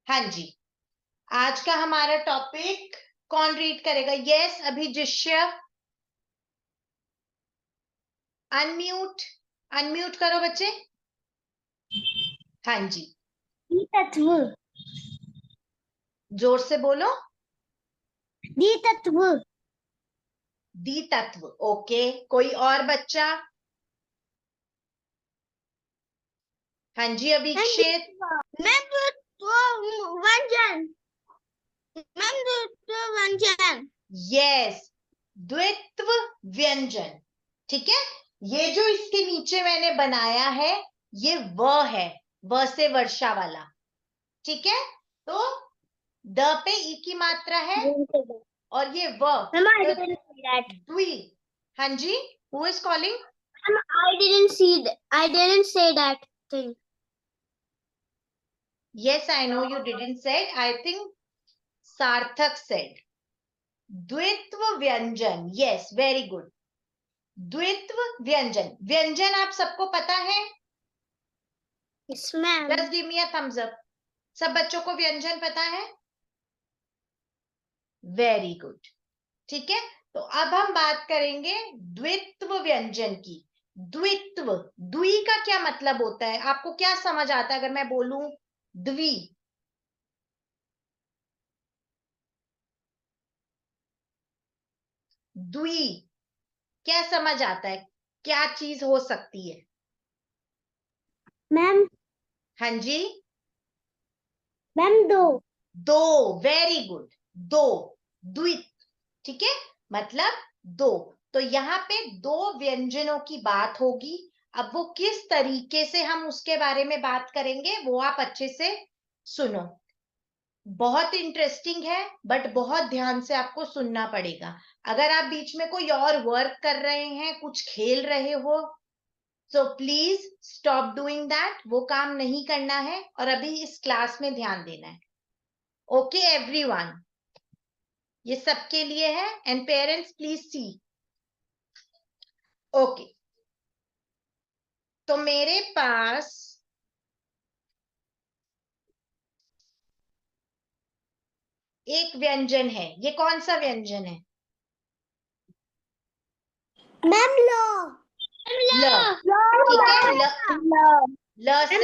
हाँ जी, आज का हमारा टॉपिक कौन रीड करेगा? यस, अभिजिष्य अनम्यूट, अनम्यूट करो बच्चे। हाँ जी, द्वितत्व, जोर से बोलो। द्वितत्व, द्वितत्व, ओके। कोई और बच्चा? हाँ जी, अभिक्षित। व्यंजन, व्यंजन, यस, द्वित्व व्यंजन। ठीक है, ये जो इसके नीचे मैंने बनाया है ये व है, व से वर्षा वाला। ठीक है, तो द पे ई की मात्रा है और ये व, तो द्वि। हाँ जी, who is calling? I didn't say that thing. Yes, I know you didn't said. I think Sarthak said. द्वित्व व्यंजन, yes, very good. द्वित्व व्यंजन, व्यंजन आप सबको पता है? Yes, ma'am. Just give me a thumbs up. सब बच्चों को व्यंजन पता है? Very good. ठीक है, तो अब हम बात करेंगे द्वित्व व्यंजन की। द्वित्व, द्वि का क्या मतलब होता है? आपको क्या समझ आता है अगर मैं बोलूं द्वि? द्वि क्या समझ आता है? क्या चीज हो सकती है? मैम, हाँ जी, मैम दो। दो, वेरी गुड, दो, द्वित। ठीक है, मतलब दो। तो यहाँ पे दो व्यंजनों की बात होगी। अब वो किस तरीके से हम उसके बारे में बात करेंगे वो आप अच्छे से सुनो। बहुत इंटरेस्टिंग है, बट बहुत ध्यान से आपको सुनना पड़ेगा। अगर आप बीच में कोई और वर्क कर रहे हैं, कुछ खेल रहे हो, so please stop doing that. वो काम नहीं करना है और अभी इस क्लास में ध्यान देना है। ओके एवरीवन, ये सबके लिए है। And parents please see. Okay, तो मेरे पास एक व्यंजन है। ये कौन सा व्यंजन है? मैम लो, ल। ठीक है, ल, ल से,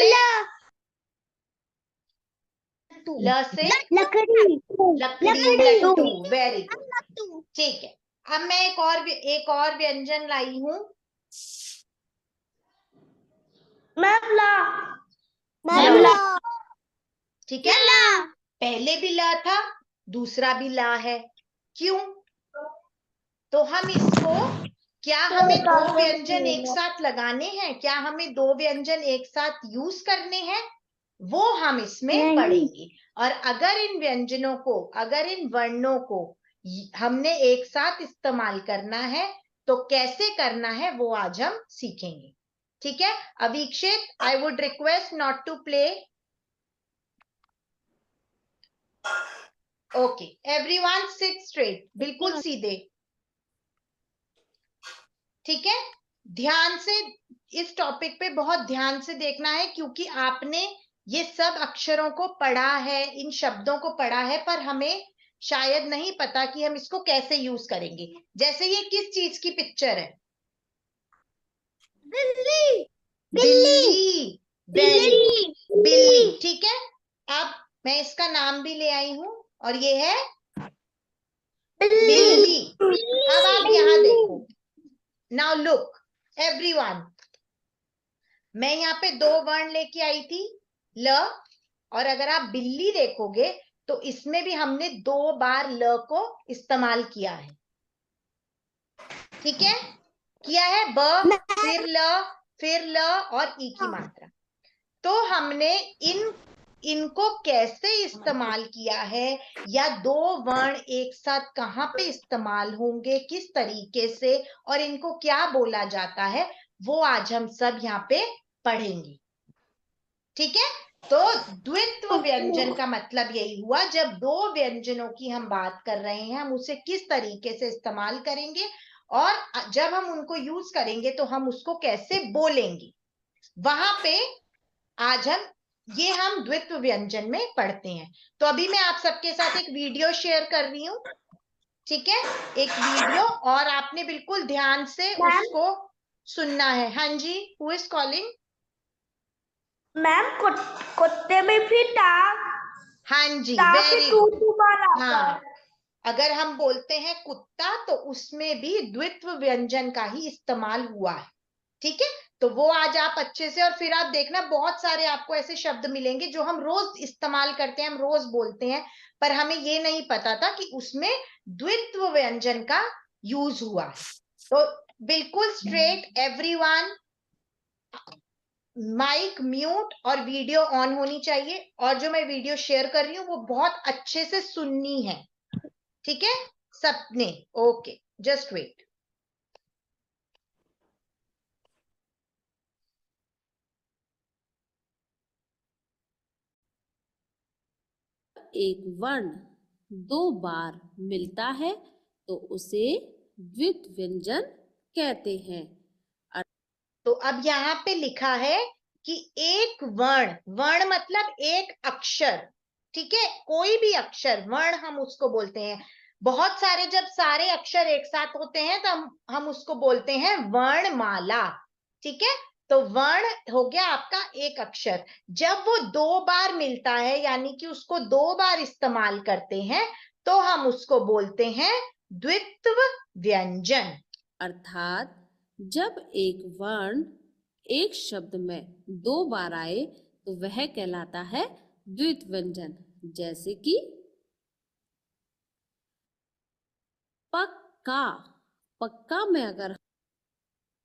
ल से लकड़ी, लकड़ी, लट्टू, वेरी गुड। ठीक है, अब मैं एक और व्यंजन लाई हूं। मैम ला, ल। ठीक है, पहले भी ल था, दूसरा भी ला है। क्यों? तो हम इसको, क्या हमें दो व्यंजन एक साथ लगाने हैं? क्या हमें दो व्यंजन एक साथ यूज करने हैं? वो हम इसमें पढ़ेंगे। और अगर इन व्यंजनों को, अगर इन वर्णों को हमने एक साथ इस्तेमाल करना है तो कैसे करना है वो आज हम सीखेंगे। ठीक है, Avikshit, I would request not to play. Okay everyone, sit straight, बिल्कुल सीधे। ठीक है, ध्यान से इस टॉपिक पे बहुत ध्यान से देखना है, क्योंकि आपने ये सब अक्षरों को पढ़ा है, इन शब्दों को पढ़ा है, पर हमें शायद नहीं पता कि हम इसको कैसे यूज करेंगे। जैसे ये किस चीज की पिक्चर है? बिल्ली, बिल्ली, वेरी गुड, बिल्ली। ठीक है, अब मैं इसका नाम भी ले आई हूं और ये है बिल्ली। अब आप यहां देखो, नाउ लुक एवरीवन, मैं यहाँ पे दो वर्ण लेके आई थी, ल, और अगर आप बिल्ली देखोगे तो इसमें भी हमने दो बार ल को इस्तेमाल किया है। ठीक है, किया है, ब, फिर ल और ई की मात्रा। तो हमने इनको कैसे इस्तेमाल किया है, या दो वर्ण एक साथ कहाँ पे इस्तेमाल होंगे, किस तरीके से, और इनको क्या बोला जाता है, वो आज हम सब यहाँ पे पढ़ेंगे। ठीक है, तो द्वित्व व्यंजन का मतलब यही हुआ, जब दो व्यंजनों की हम बात कर रहे हैं, हम उसे किस तरीके से इस्तेमाल करेंगे, और जब हम उनको यूज करेंगे तो हम उसको कैसे बोलेंगे, वहां पे आज हम ये हम द्वित्व व्यंजन में पढ़ते हैं। तो अभी मैं आप सबके साथ एक वीडियो शेयर कर रही हूँ, ठीक है, एक वीडियो, और आपने बिल्कुल ध्यान से मैम उसको सुनना है। हाँ जी, हु इज कॉलिंग? मैम कुत्ते में भी टा हाँ जी, टा के वेरी टू गुड। टू बार आता हाँ, है। अगर हम बोलते हैं कुत्ता तो उसमें भी द्वित्व व्यंजन का ही इस्तेमाल हुआ है, ठीक है। तो वो आज आप अच्छे से, और फिर आप देखना बहुत सारे आपको ऐसे शब्द मिलेंगे जो हम रोज इस्तेमाल करते हैं, हम रोज बोलते हैं, पर हमें ये नहीं पता था कि उसमें द्वित्व व्यंजन का यूज हुआ है। तो बिल्कुल स्ट्रेट एवरीवन, माइक म्यूट और वीडियो ऑन होनी चाहिए, और जो मैं वीडियो शेयर कर रही हूँ वो बहुत अच्छे से सुननी है, ठीक है सबने? Okay, just wait. एक वर्ण दो बार मिलता है तो उसे द्वित्व व्यंजन कहते हैं। तो अब यहाँ पे लिखा है कि एक वर्ण, वर्ण मतलब एक अक्षर, ठीक है, कोई भी अक्षर वर्ण हम उसको बोलते हैं। बहुत सारे, जब सारे अक्षर एक साथ होते हैं तो हम उसको बोलते हैं वर्णमाला, ठीक है। तो वर्ण हो गया आपका एक अक्षर। जब वो दो बार मिलता है, यानी कि उसको दो बार इस्तेमाल करते हैं, तो हम उसको बोलते हैं द्वित्व व्यंजन। अर्थात जब एक वर्ण एक शब्द में दो बार आए तो वह कहलाता है द्वित्व व्यंजन। जैसे कि पक्का, पक्का में अगर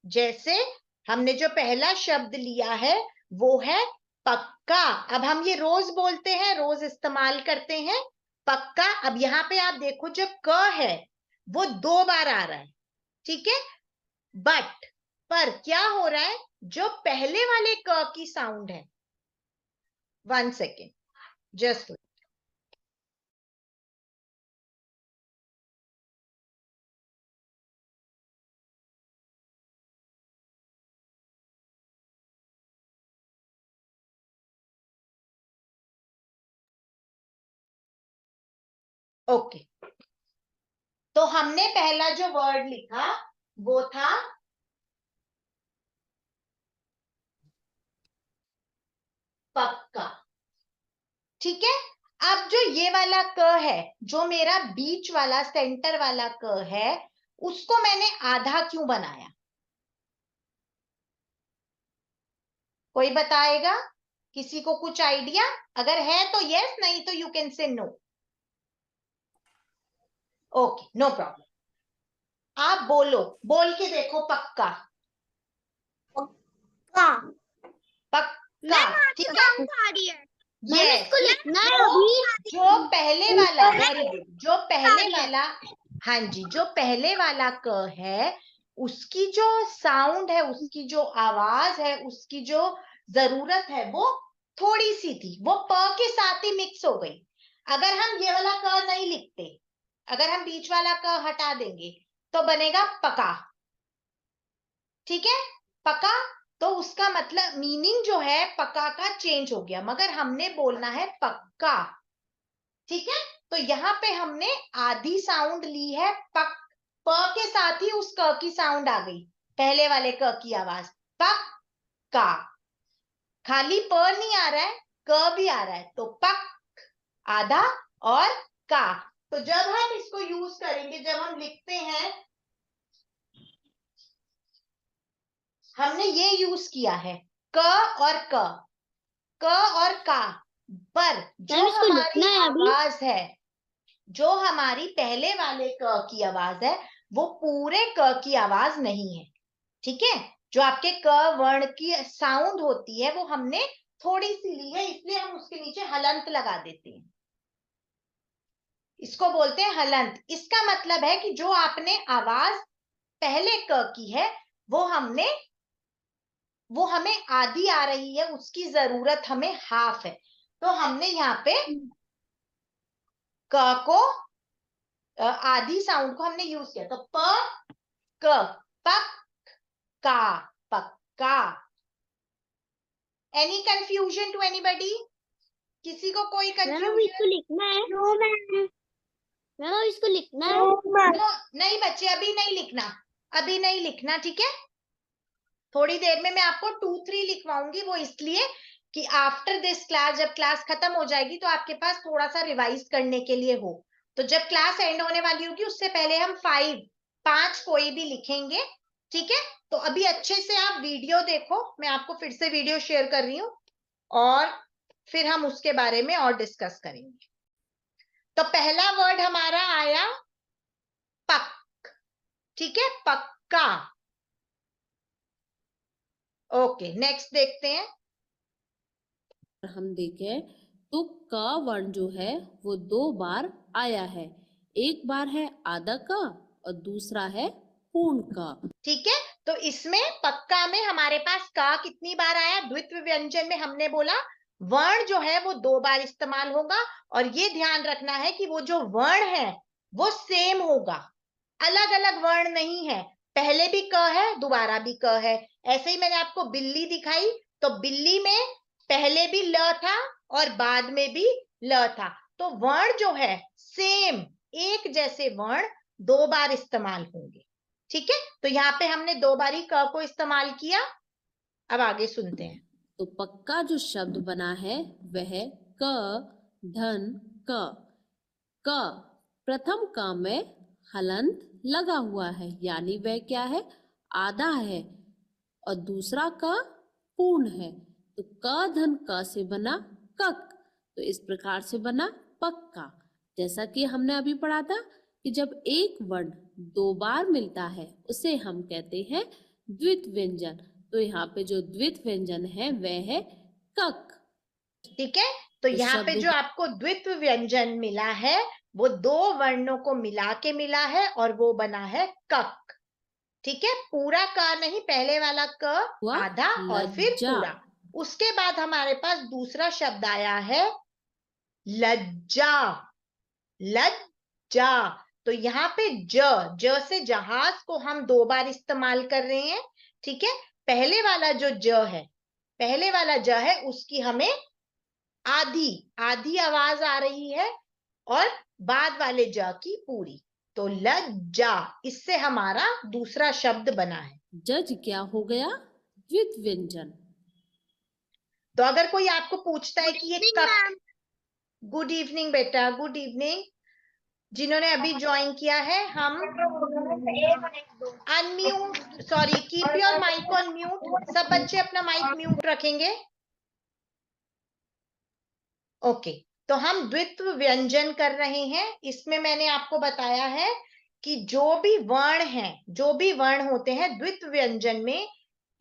जैसे हमने जो पहला शब्द लिया है वो है पक्का। अब हम ये रोज बोलते हैं, रोज इस्तेमाल करते हैं, पक्का। अब यहाँ पे आप देखो, जो क है वो दो बार आ रहा है, ठीक है, बट पर क्या हो रहा है, जो पहले वाले क की साउंड है, 1 सेकेंड, जस्ट ओके। तो हमने पहला जो वर्ड लिखा वो था पक्का, ठीक है। अब जो ये वाला क है, जो मेरा बीच वाला सेंटर वाला क है, उसको मैंने आधा क्यों बनाया? कोई बताएगा? किसी को कुछ आइडिया? अगर है तो यस, नहीं तो you can say no. Okay, no problem. आप बोलो, बोल के देखो पक्का। का पक्का, ठीक है, आ रही है। यस। लिखना है जो अभी। जो पहले वाला, ऊपर है, वेरी गुड, जो पहले आ रही है। वाला, हाँ जी, जो पहले वाला क है, उसकी जो साउंड है, उसकी जो आवाज है, उसकी जो जरूरत है वो थोड़ी सी थी, वो प के साथ ही मिक्स हो गई। अगर हम ये वाला क नहीं लिखते, अगर हम बीच वाला क हटा देंगे तो बनेगा पका, ठीक है, पका। तो उसका मतलब मीनिंग जो है पका का चेंज हो गया, मगर हमने बोलना है पक्का, ठीक है। तो यहाँ पे हमने आधी साउंड ली है, पक, प के साथ ही उस क की साउंड आ गई, पहले वाले क की आवाज, पक का। खाली प नहीं आ रहा है, क भी आ रहा है, तो पक आधा और का। तो जब हम इसको यूज करेंगे, जब हम लिखते हैं, हमने ये यूज किया है क और क और का, पर जो मैम इसको हमारी लिखना है अभी। आवाज है, जो हमारी पहले वाले क की आवाज है, वो पूरे क की आवाज नहीं है, ठीक है। जो आपके क वर्ण की साउंड होती है वो हमने थोड़ी सी ली है, इसलिए हम उसके नीचे हलंत लगा देते हैं, इसको बोलते हैं हलंत। इसका मतलब है कि जो आपने आवाज पहले क की है, वो हमें आधी आ रही है, उसकी जरूरत हमें हाफ है, तो हमने यहाँ पे क को, आधी साउंड को हमने यूज किया, तो प क, पक का, पक्का। Any confusion to anybody? किसी को कोई मैम कंफ्यूजन? इसको लिखना है। No ma'am. मैम इसको लिखना है। नो नहीं बच्चे, अभी नहीं लिखना, अभी नहीं लिखना, ठीक है? थोड़ी देर में मैं आपको 2-3 लिखवाऊंगी, वो इसलिए कि आफ्टर दिस क्लास, जब क्लास खत्म हो जाएगी तो आपके पास थोड़ा सा रिवाइज करने के लिए हो। तो जब क्लास एंड होने वाली होगी उससे पहले हम 5 कोई भी लिखेंगे, ठीक है? तो अभी अच्छे से आप वीडियो देखो, मैं आपको फिर से वीडियो शेयर कर रही हूँ और फिर हम उसके बारे में और डिस्कस करेंगे। तो पहला वर्ड हमारा आया पक, ठीक है? पक्का। ओके, नेक्स्ट देखते हैं। हम देखें तो क वर्ण जो है वो 2 बार आया है। एक बार है आधा क और दूसरा है पूर्ण क। ठीक है, तो इसमें पक्का में हमारे पास का कितनी बार आया? द्वित्व व्यंजन में हमने बोला वर्ण जो है वो 2 बार इस्तेमाल होगा, और ये ध्यान रखना है कि वो जो वर्ण है वो सेम होगा, अलग अलग वर्ण नहीं है। पहले भी क है, दोबारा भी क है। ऐसे ही मैंने आपको बिल्ली दिखाई, तो बिल्ली में पहले भी ल था और बाद में भी ल था। तो वर्ण जो है सेम, एक जैसे वर्ण 2 बार इस्तेमाल होंगे, ठीक है? तो यहाँ पे हमने 2 बारी क को इस्तेमाल किया। अब आगे सुनते हैं। तो पक्का जो शब्द बना है वह क धन क। क प्रथम क में हलंत लगा हुआ है, यानी वह क्या है? आधा है। और दूसरा क पूर्ण है, तो क धन क से बना कक। तो इस प्रकार से बना पक्का। जैसा कि हमने अभी पढ़ा था कि जब एक वर्ण 2 बार मिलता है उसे हम कहते हैं द्वित व्यंजन। तो यहाँ पे जो द्वित व्यंजन है वह है कक। ठीक है, तो यहाँ पे जो आपको द्वित्व व्यंजन मिला है वो 2 वर्णों को मिला के मिला है और वो बना है कक, ठीक है? पूरा क नहीं, पहले वाला क आधा और फिर पूरा। उसके बाद हमारे पास दूसरा शब्द आया है लज्जा। लज्जा, तो यहाँ पे ज से जहाज को हम 2 बार इस्तेमाल कर रहे हैं, ठीक है? पहले वाला जो पहले वाला ज है उसकी हमें आधी आधी आवाज आ रही है और बाद वाले ज की पूरी। तो लज्जा, इससे हमारा दूसरा शब्द बना है। जज क्या हो गया? द्वित व्यंजन। तो अगर कोई आपको पूछता है कि ये कक, गुड इवनिंग बेटा, गुड इवनिंग। जिन्होंने अभी ज्वाइन किया है, हम unmute, sorry, keep your mic on mute. सब बच्चे अपना माइक म्यूट रखेंगे। ओके, तो हम द्वित्व व्यंजन कर रहे हैं। इसमें मैंने आपको बताया है कि जो भी वर्ण होते हैं द्वित्व व्यंजन में,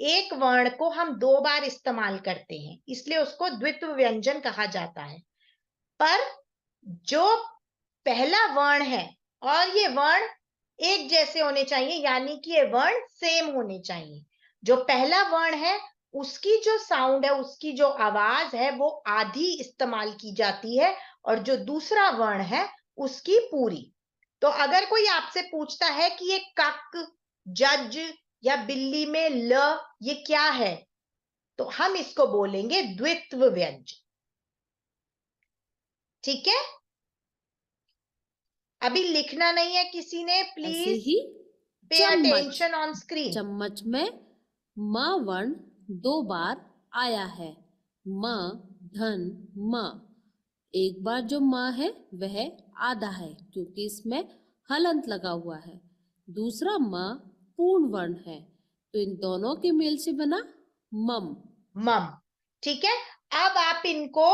एक वर्ण को हम 2 बार इस्तेमाल करते हैं, इसलिए उसको द्वित्व व्यंजन कहा जाता है। पर जो पहला वर्ण है और ये वर्ण एक जैसे होने चाहिए, यानी कि ये वर्ण सेम होने चाहिए। जो पहला वर्ण है उसकी जो साउंड है, उसकी जो आवाज है वो आधी इस्तेमाल की जाती है, और जो दूसरा वर्ण है उसकी पूरी। तो अगर कोई आपसे पूछता है कि ये कक, जज या बिल्ली में ल ये क्या है, तो हम इसको बोलेंगे द्वित्व व्यंजन, ठीक है? अभी लिखना नहीं है किसी ने, ऐसे प्लीज ही पे चम्मच। Attention on screen. चम्मच में म वर्ण 2 बार आया है। म धन म। एक बार जो म है वह आधा है क्योंकि इसमें हलंत लगा हुआ है। दूसरा म पूर्ण वर्ण है, तो इन दोनों के मेल से बना मम। मम, ठीक है? अब आप इनको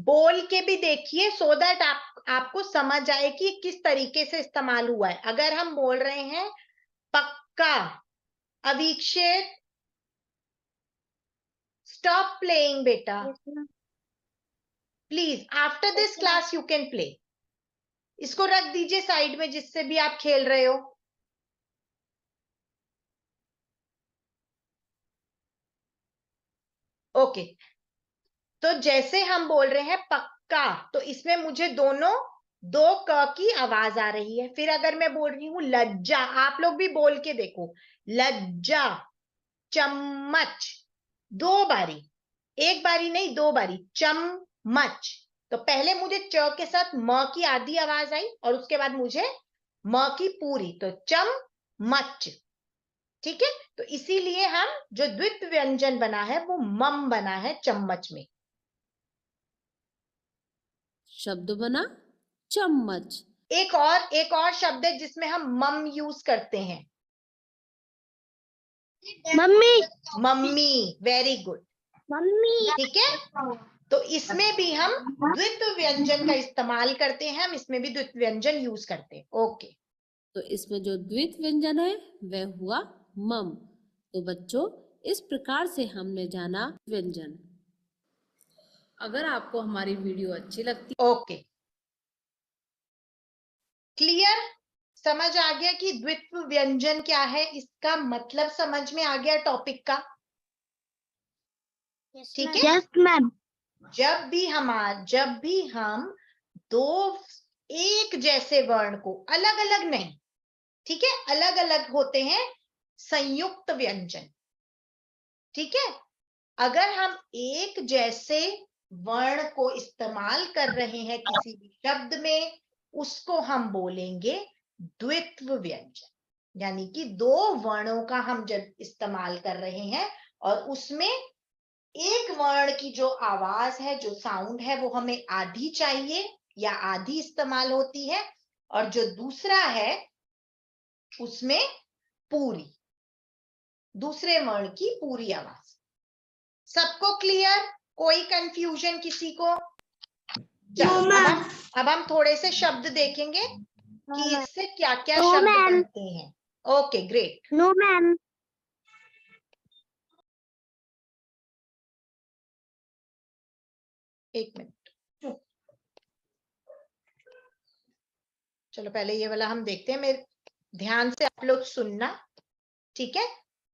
बोल के भी देखिए, सो दैट आपको समझ आए कि किस तरीके से इस्तेमाल हुआ है। अगर हम बोल रहे हैं पक्का, अवीक्षित स्टॉप प्लेइंग बेटा, please, after this class you can play. इसको रख दीजिए साइड में जिससे भी आप खेल रहे हो। ओके, तो जैसे हम बोल रहे हैं पक्का, तो इसमें मुझे दोनों 2 क की आवाज आ रही है। फिर अगर मैं बोल रही हूं लज्जा, आप लोग भी बोल के देखो, लज्जा, चम्मच, 2 बारी, एक बारी नहीं, 2 बारी, चम्मच। तो पहले मुझे च के साथ म की आधी आवाज आई और उसके बाद मुझे म की पूरी, तो चम्मच। ठीक है, तो इसीलिए हम जो द्वित्व व्यंजन बना है वो मम बना है चम्मच में। शब्द बना चम्मच। एक और शब्द है जिसमें हम मम यूज करते हैं, mummy mummy. Very good. Mummy. ठीक है, तो इसमें भी हम द्वित्व व्यंजन का इस्तेमाल करते हैं, हम इसमें भी द्वित्व व्यंजन यूज करते हैं। ओके, तो इसमें जो द्वित्व व्यंजन है वह हुआ मम। तो बच्चों, इस प्रकार से हमने जाना व्यंजन। अगर आपको हमारी वीडियो अच्छी लगती ओके, क्लियर? समझ आ गया कि द्वित्व व्यंजन क्या है, इसका मतलब समझ में आ गया टॉपिक का। ठीक है, यस मैम। जब भी हम दो एक जैसे वर्ण को, अलग अलग नहीं, ठीक है, अलग अलग होते हैं संयुक्त व्यंजन। ठीक है, अगर हम एक जैसे वर्ण को इस्तेमाल कर रहे हैं किसी भी शब्द में, उसको हम बोलेंगे द्वित्व व्यंजन। यानी कि दो वर्णों का हम जब इस्तेमाल कर रहे हैं और उसमें एक वर्ण की जो आवाज है, जो साउंड है, वो हमें आधी चाहिए या आधी इस्तेमाल होती है, और जो दूसरा है उसमें पूरी, दूसरे वर्ण की पूरी आवाज। सबको क्लियर? कोई कंफ्यूजन किसी को? चलो अब हम थोड़े से शब्द देखेंगे कि इससे क्या क्या No, शब्द ma'am. बनते हैं। Okay, great. No ma'am. एक मिनट, चलो पहले ये वाला हम देखते हैं, मेरे ध्यान से आप लोग सुनना। ठीक है,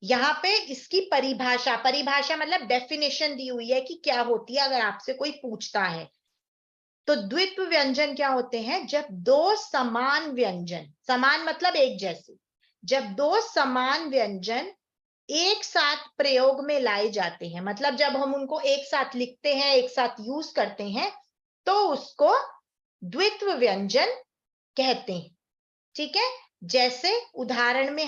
यहाँ पे इसकी परिभाषा मतलब डेफिनेशन दी हुई है कि क्या होती है, अगर आपसे कोई पूछता है। तो द्वित्व व्यंजन क्या होते हैं? जब दो समान व्यंजन, समान मतलब एक जैसे, जब दो समान व्यंजन एक साथ प्रयोग में लाए जाते हैं, मतलब जब हम उनको एक साथ लिखते हैं, एक साथ यूज करते हैं, तो उसको द्वित्व व्यंजन कहते हैं। ठीक है, जैसे उदाहरण में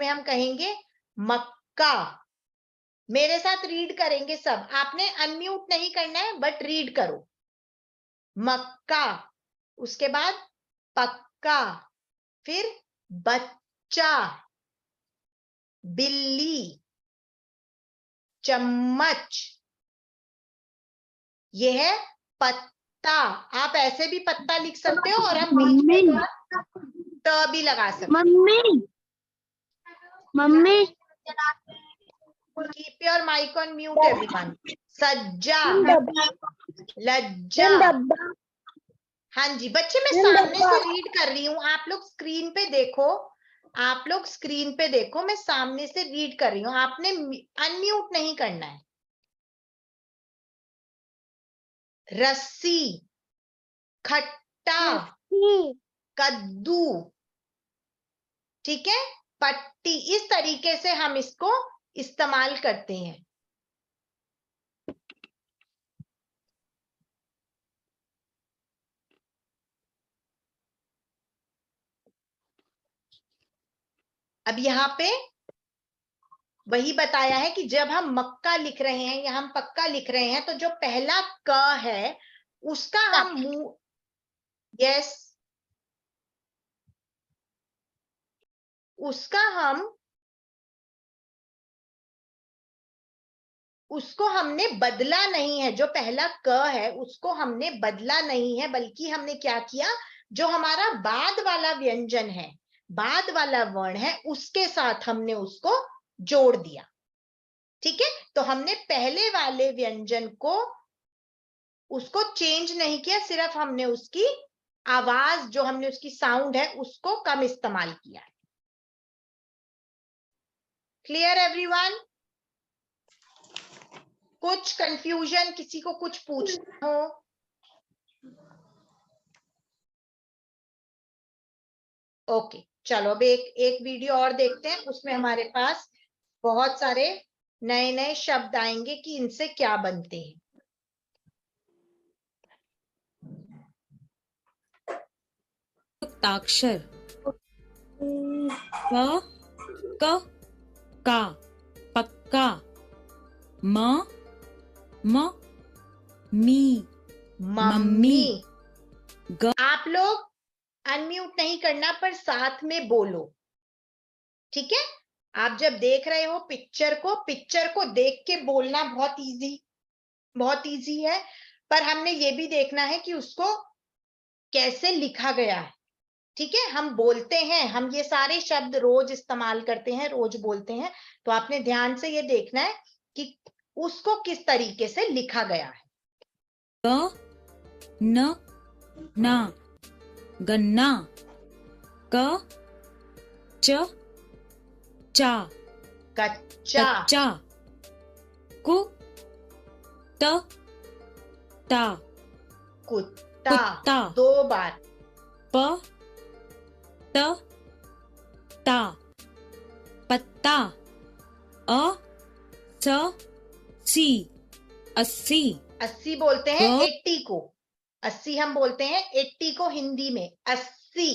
हम कहेंगे मक्का। मेरे साथ रीड करेंगे सब, आपने अनम्यूट नहीं करना है, बट रीड करो। मक्का, उसके बाद पक्का, फिर बच्चा, बिल्ली, चम्मच, यह है पत्ता। आप ऐसे भी पत्ता लिख सकते हो और हम बीच में मम्मी त भी लगा सकते हो। Mummy mummy keep your mic on mute everyone. सज्जा, लज्जा। हाँ जी बच्चे, मैं सामने से रीड कर रही हूँ, आप लोग स्क्रीन पे देखो, आप लोग स्क्रीन पे देखो, मैं सामने से रीड कर रही हूँ, आपने अनम्यूट नहीं करना है। रस्सी, खट्टा, कद्दू, ठीक है, पट्टी, इस तरीके से हम इसको इस्तेमाल करते हैं। अब यहाँ पे वही बताया है कि जब हम मक्का लिख रहे हैं या हम पक्का लिख रहे हैं, तो जो पहला क है उसका हम मुंह, यस, उसको हमने बदला नहीं है। जो पहला क है उसको हमने बदला नहीं है, बल्कि हमने क्या किया, जो हमारा बाद वाला व्यंजन है, बाद वाला वर्ण है, उसके साथ हमने उसको जोड़ दिया। ठीक है, तो हमने पहले वाले व्यंजन को, उसको चेंज नहीं किया, सिर्फ हमने उसकी आवाज, जो हमने उसकी साउंड है, उसको कम इस्तेमाल किया। Clear everyone? कुछ कंफ्यूजन, किसी को कुछ पूछना हो? ओके, चलो अब एक वीडियो और देखते हैं, उसमें हमारे पास बहुत सारे नए नए शब्द आएंगे कि इनसे क्या बनते हैं। युक्ताक्षर प क का पक्का, म म मी मम्मी। ग आप लोग अनम्यूट नहीं करना पर साथ में बोलो, ठीक है। आप जब देख रहे हो पिक्चर को देख के बोलना बहुत इजी है, पर हमने ये भी देखना है कि उसको कैसे लिखा गया है, ठीक है। हम बोलते हैं, हम ये सारे शब्द रोज इस्तेमाल करते हैं, रोज बोलते हैं, तो आपने ध्यान से ये देखना है कि उसको किस तरीके से लिखा गया है। ग न ना गन्ना, क च चा कच्चा, कच्चा, कु त ता कुत्ता। कुत्ता। 2 बार। प त ता पत्ता, अ स सी 80 80 बोलते हैं ग 80 को, 80 हम बोलते हैं 80 को हिंदी में 80,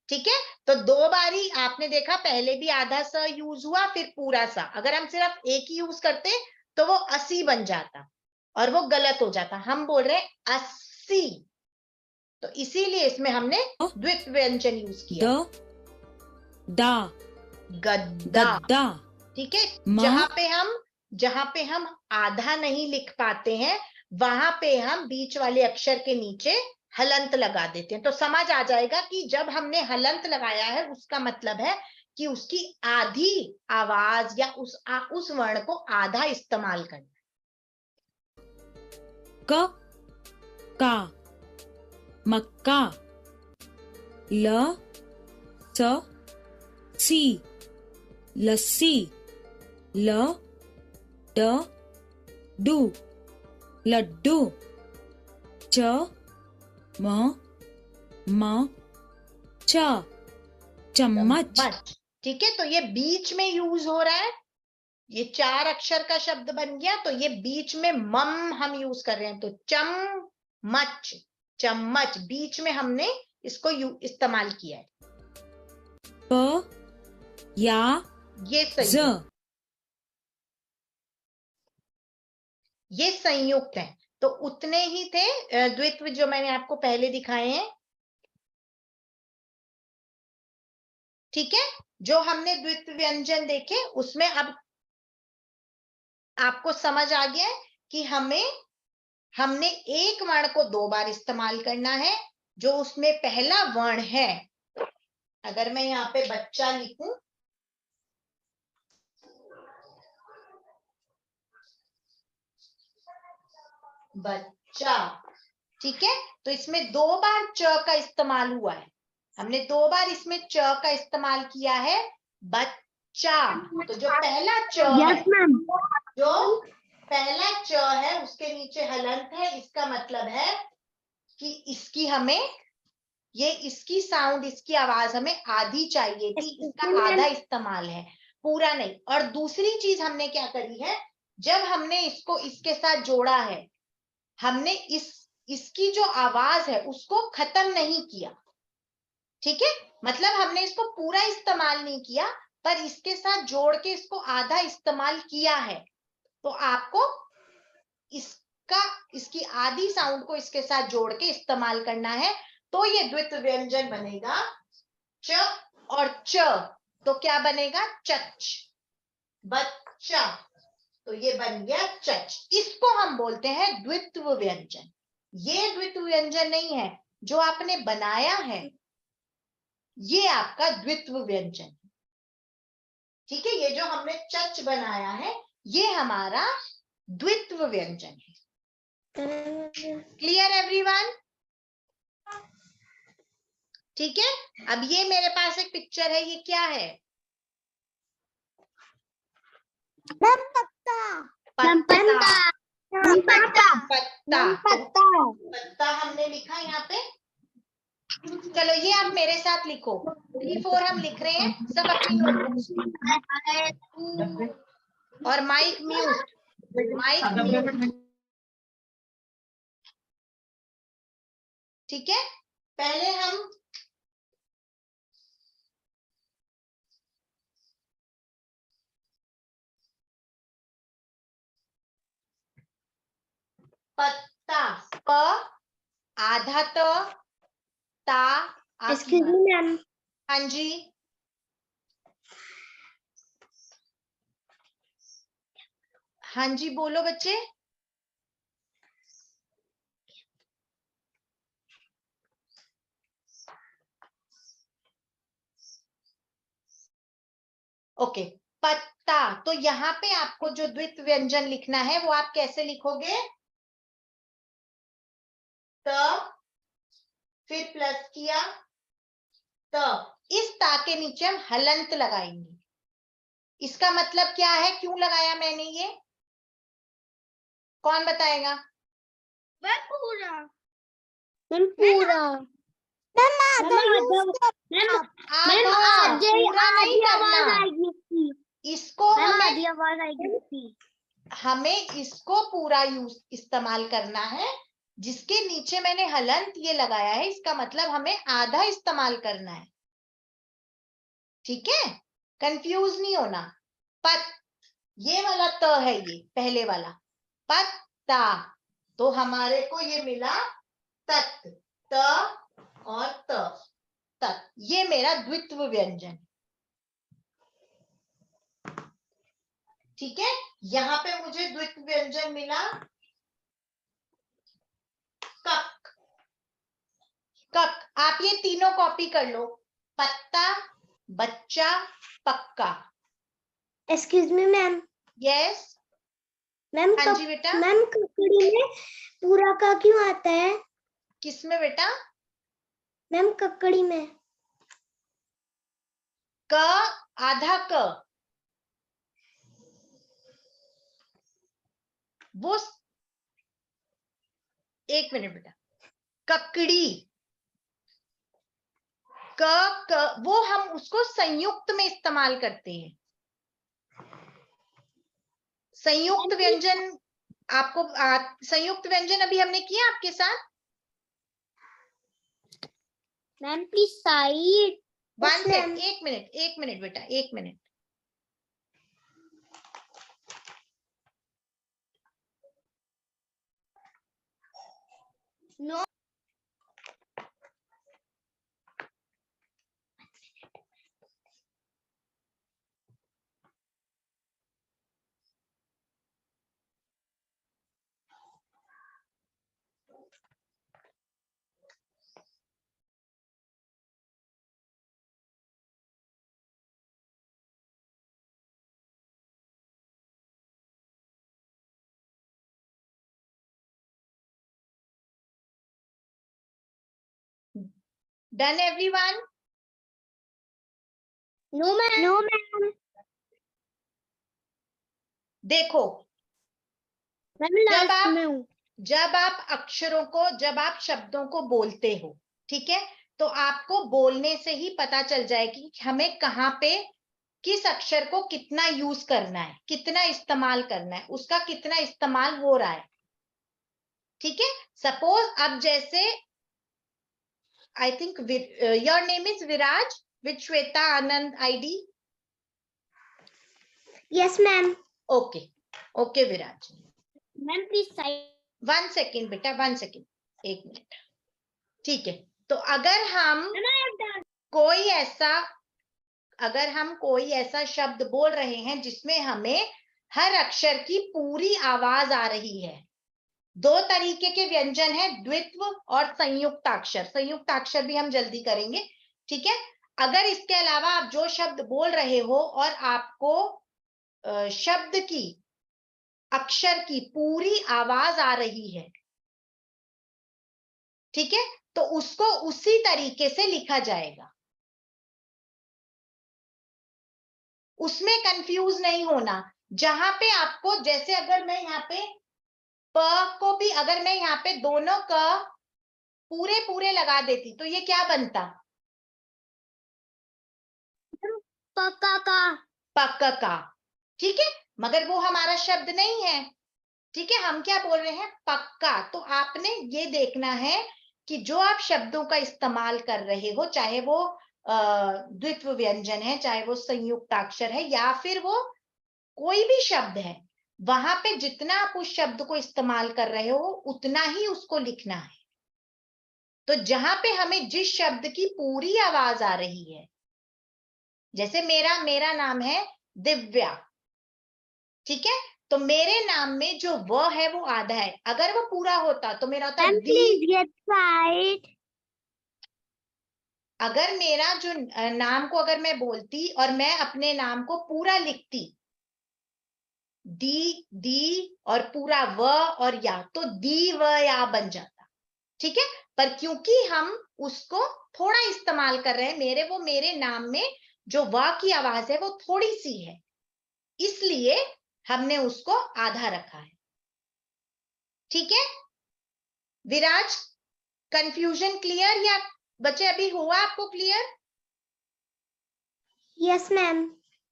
ठीक है। तो 2 बारी आपने देखा, पहले भी आधा स यूज हुआ फिर पूरा सा। अगर हम सिर्फ एक ही यूज करते तो वो 80 बन जाता और वो गलत हो जाता। हम बोल रहे हैं 80, तो इसीलिए इसमें हमने द्वित्व व्यंजन यूज किया। द दा गद्दा, गद्दा, ठीक है। म जहां पे हम आधा नहीं लिख पाते हैं वहां पे हम बीच वाले अक्षर के नीचे हलंत लगा देते हैं, तो समझ आ जाएगा कि जब हमने हलंत लगाया है उसका मतलब है कि उसकी आधी आवाज या उस वर्ण को आधा इस्तेमाल करना। क का मक्का, ल स सी लस्सी, ल ड डू लड्डू, च म च चम्मच। ठीक है, तो ये बीच में यूज हो रहा है, ये 4 अक्षर का शब्द बन गया, तो ये बीच में मम हम यूज कर रहे हैं, तो चम्मच, चम्मच बीच में हमने इसको इस्तेमाल किया है। प या ये सही ज है, ये संयुक्त है, तो उतने ही थे द्वित्व जो मैंने आपको पहले दिखाए हैं, ठीक है। जो हमने द्वित्व व्यंजन देखे उसमें अब आपको समझ आ गया है कि हमने एक वर्ण को 2 बार इस्तेमाल करना है, जो उसमें पहला वर्ण है। अगर मैं यहाँ पे बच्चा लिखूं, बच्चा, ठीक है, तो इसमें 2 बार च का इस्तेमाल हुआ है, हमने 2 बार इसमें च का इस्तेमाल किया है, बच्चा। तो जो पहला च है, जो पहला च है उसके नीचे हलंत है, इसका मतलब है कि इसकी साउंड, इसकी आवाज हमें आधी चाहिए थी, इसका आधा इस्तेमाल है, पूरा नहीं। और दूसरी चीज हमने क्या करी है, जब हमने इसको इसके साथ जोड़ा है, हमने इसकी जो आवाज है उसको खत्म नहीं किया, ठीक है। मतलब हमने इसको पूरा इस्तेमाल नहीं किया, पर इसके साथ जोड़ के इसको आधा इस्तेमाल किया है, तो आपको इसकी आधी साउंड को इसके साथ जोड़ के इस्तेमाल करना है, तो ये द्वित्व व्यंजन बनेगा च और च, तो क्या बनेगा, चच, बच्चा, तो ये बन गया चच। इसको हम बोलते हैं द्वित्व व्यंजन। ये द्वित्व व्यंजन नहीं है, जो आपने बनाया है ये आपका द्वित्व व्यंजन है, ठीक है। ये जो हमने चच बनाया है ये हमारा द्वित्व व्यंजन है। Clear everyone? ठीक है। अब ये मेरे पास एक पिक्चर है, ये क्या है, पत्ता, पत्ता, पत्ता हमने लिखा यहाँ पे। चलो ये आप मेरे साथ लिखो, 3 4 हम लिख रहे हैं सब अपनी नोटबुक्स में। और माइक म्यूट, माइक म्यूट। ठीक है, पहले हम पत्ता, प आधा त, ता आखिरी बार। मैम, हाँ जी, हाँ जी बोलो बच्चे। ओके, पत्ता। तो यहाँ पे आपको जो द्वित्व व्यंजन लिखना है वो आप कैसे लिखोगे? त, फिर प्लस किया त, इस ता के नीचे हम हलंत लगाएंगे। इसका मतलब क्या है, क्यों लगाया मैंने ये? कौन बताएगा? मैम पूरा, मैम पूरा, मैम आधा, पूरा नहीं करना। आवाज आएगी इसकी, इसको हमें, आधी आवाज आएगी इसकी। हमें इसको पूरा यूज इस्तेमाल करना है। जिसके नीचे मैंने हलंत ये लगाया है, इसका मतलब हमें आधा इस्तेमाल करना है। ठीक है, कंफ्यूज नहीं होना। पत, ये वाला त है, ये पहले वाला पत्ता, तो हमारे को ये मिला तत्, त और त, तत्। ये मेरा द्वित्व व्यंजन। ठीक है, यहां पे मुझे द्वित्व व्यंजन मिला कक। कक, आप ये तीनों कॉपी कर लो, पत्ता, बच्चा, पक्का। Excuse me ma'am, yes, ma'am हाँ जी बेटा। मैम ककड़ी में पूरा का क्यों आता है? किसमें बेटा? मैम ककड़ी में। क आधा क, वो, एक मिनट बेटा, ककड़ी, क, वो हम उसको संयुक्त में इस्तेमाल करते हैं। संयुक्त व्यंजन आपको संयुक्त व्यंजन अभी हमने किया आपके साथ। Ma'am please side. One second, एक मिनट बेटा, एक minute. No, done everyone? No ma'am, no ma'am, देखो, मैम लास्ट में हूँ। जब आप अक्षरों को, जब आप शब्दों को बोलते हो, ठीक है, तो आपको बोलने से ही पता चल जाएगी कि हमें कहाँ पे किस अक्षर को कितना यूज करना है, कितना इस्तेमाल करना है, उसका कितना इस्तेमाल हो रहा है। ठीक है, सपोज अब जैसे, I think your name is Viraj with Shweta Anand ID. Yes ma'am. Okay, okay Viraj. Ma'am please side. 1 second बेटा, 1 सेकेंड, 1 मिनट। ठीक है, तो अगर हम कोई ऐसा, अगर हम कोई ऐसा शब्द बोल रहे हैं जिसमें हमें हर अक्षर की पूरी आवाज आ रही है, दो तरीके के व्यंजन है, द्वित्व और संयुक्ताक्षर। संयुक्ताक्षर भी हम जल्दी करेंगे। ठीक है, अगर इसके अलावा आप जो शब्द बोल रहे हो और आपको शब्द की, अक्षर की पूरी आवाज आ रही है, ठीक है, तो उसको उसी तरीके से लिखा जाएगा। उसमें कंफ्यूज नहीं होना। जहां पे आपको, जैसे अगर मैं यहाँ पे प को भी, अगर मैं यहाँ पे दोनों क पूरे पूरे लगा देती तो ये क्या बनता? पक्का का। पक्का का। ठीक है, मगर वो हमारा शब्द नहीं है। ठीक है, हम क्या बोल रहे हैं, पक्का। तो आपने ये देखना है कि जो आप शब्दों का इस्तेमाल कर रहे हो, चाहे वो द्वित्व व्यंजन है, चाहे वो संयुक्ताक्षर है, या फिर वो कोई भी शब्द है, वहां पे जितना आप उस शब्द को इस्तेमाल कर रहे हो उतना ही उसको लिखना है। तो जहां पे हमें जिस शब्द की पूरी आवाज आ रही है, जैसे मेरा नाम है दिव्या, ठीक है, तो मेरे नाम में जो व है वो आधा है। अगर वो पूरा होता तो मेरा होता ma'am the. Please get side. अगर मेरा जो नाम को अगर मैं बोलती और मैं अपने नाम को पूरा लिखती, दी और पूरा व और या, तो दी व या बन जाता। ठीक है, पर क्योंकि हम उसको थोड़ा इस्तेमाल कर रहे हैं, मेरे नाम में जो व की आवाज है वो थोड़ी सी है, इसलिए हमने उसको आधा रखा है। ठीक है विराज, कंफ्यूजन क्लियर या बच्चे अभी हुआ आपको क्लियर? Yes ma'am.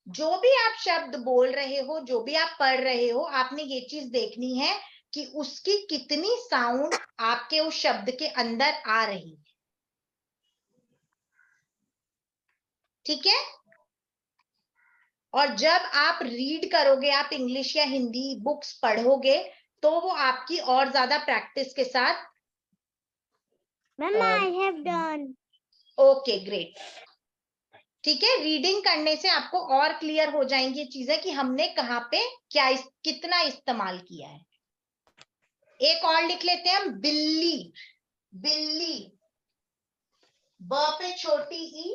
जो भी आप शब्द बोल रहे हो, जो भी आप पढ़ रहे हो, आपने ये चीज देखनी है कि उसकी कितनी साउंड आपके उस शब्द के अंदर आ रही है। ठीक है, और जब आप रीड करोगे, आप इंग्लिश या हिंदी बुक्स पढ़ोगे, तो वो आपकी और ज्यादा प्रैक्टिस के साथ। Ma'am I have done. Okay great. ठीक है, रीडिंग करने से आपको और क्लियर हो जाएंगी ये चीजें कि हमने कहाँ पे क्या कितना इस्तेमाल किया है। एक और लिख लेते हैं हम, बिल्ली। बिल्ली, ब पे छोटी ई,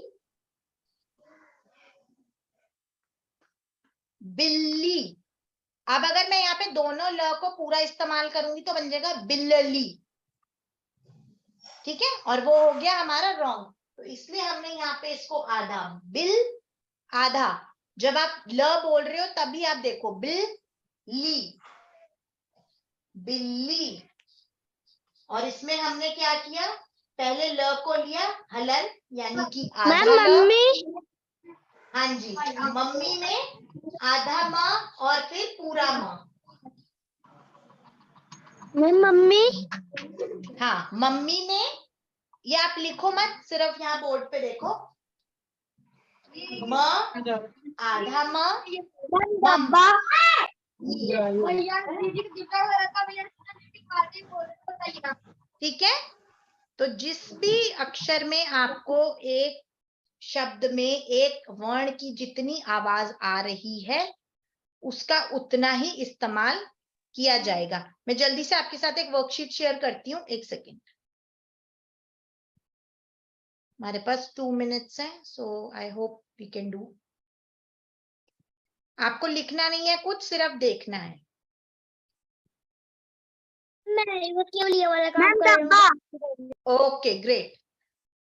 बिल्ली। अब अगर मैं यहाँ पे दोनों ल को पूरा इस्तेमाल करूंगी तो बन जाएगा बिल्ली। ठीक है, और वो हो गया हमारा रॉन्ग, तो इसलिए हमने यहाँ पे इसको आधा, बिल आधा। जब आप ल बोल रहे हो तभी आप देखो, बिल्ली, बिल्ली। और इसमें हमने क्या किया, पहले ल को लिया हलन, यानी कि आधा मैम ल। मम्मी। हाँ जी, मम्मी में आधा माँ और फिर पूरा माँ। Ma'am mummy. हाँ, मम्मी में, ये आप लिखो मत, सिर्फ यहाँ बोर्ड पे देखो, म आधा म, डब्बा। ठीक है। तो जिस भी अक्षर में आपको एक शब्द में एक वर्ण की जितनी आवाज आ रही है, उसका उतना ही इस्तेमाल किया जाएगा। मैं जल्दी से आपके साथ एक वर्कशीट शेयर करती हूँ, एक सेकेंड। हमारे पास 2 मिनट्स है, so I hope we can do. आपको लिखना नहीं है कुछ, सिर्फ देखना है। मैं वो केवल ये वाला काम कर रही हूँ। Okay great.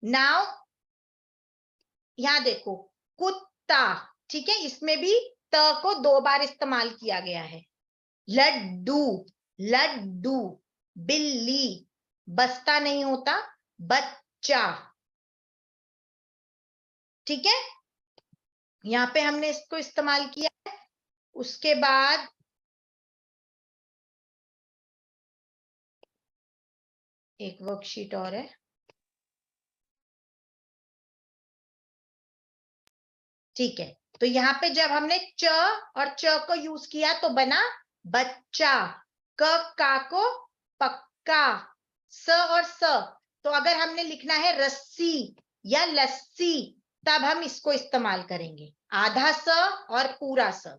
नाउ यहाँ देखो, कुत्ता, ठीक है, इसमें भी त को 2 बार इस्तेमाल किया गया है। लड्डू, लड्डू। बिल्ली, बस्ता नहीं होता, बच्चा। ठीक है, यहाँ पे हमने इसको इस्तेमाल किया है। उसके बाद एक वर्कशीट और है, ठीक है। तो यहाँ पे जब हमने च और च को यूज किया तो बना बच्चा। क का को पक्का, स और स। तो अगर हमने लिखना है रस्सी या लस्सी, तब हम इसको इस्तेमाल करेंगे, आधा स और पूरा स।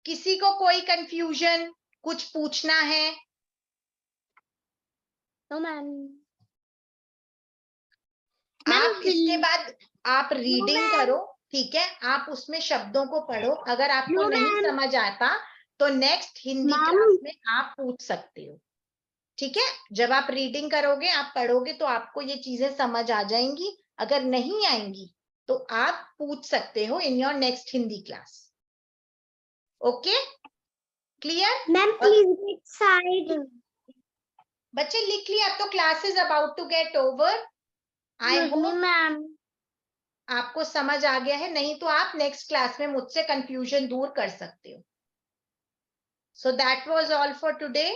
किसी को कोई कंफ्यूजन, कुछ पूछना है? तो मैम आप इसके बाद आप रीडिंग करो, ठीक है, आप उसमें शब्दों को पढ़ो। अगर आपको नो नहीं मैम। समझ आता तो नेक्स्ट हिंदी मैम। क्लास में आप पूछ सकते हो। ठीक है, जब आप रीडिंग करोगे, आप पढ़ोगे, तो आपको ये चीजें समझ आ जाएंगी। अगर नहीं आएंगी तो आप पूछ सकते हो in your next Hindi class. Okay clear? Ma'am please get side. बच्चे लिख लिया, अब तो class is about to get over. I hope ma'am आपको समझ आ गया है, नहीं तो आप नेक्स्ट क्लास में मुझसे कंफ्यूजन दूर कर सकते हो. So that was all for today.